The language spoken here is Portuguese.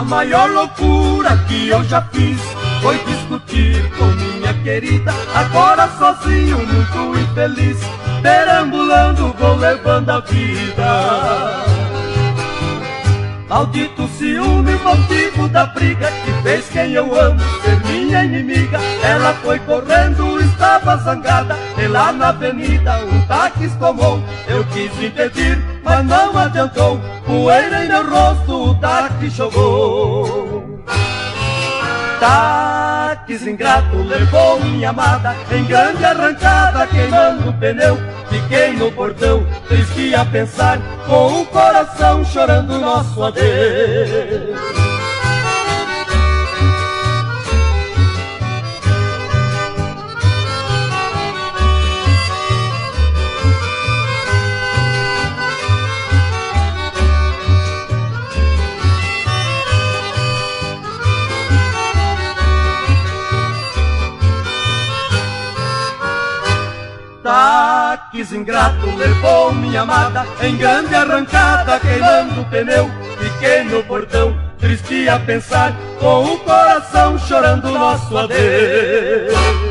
maior loucura que eu já fiz foi discutir com minha querida, agora sozinho, muito infeliz, perambulando vou levando a vida. Maldito ciúme, motivo da briga que fez quem eu amo ser minha inimiga. Ela foi correndo, estava zangada, e lá na avenida um táxi tomou. Eu quis impedir, mas não adiantou, poeira em meu rosto o táxi jogou. Táxi ingrato levou minha amada em grande arrancada, queimando o pneu. Fiquei no portão, triste a pensar, com o coração chorando nosso adeus. Táxi ingrato levou minha amada em grande arrancada, queimando o pneu. Fiquei no portão, triste a pensar, com o coração chorando nosso adeus.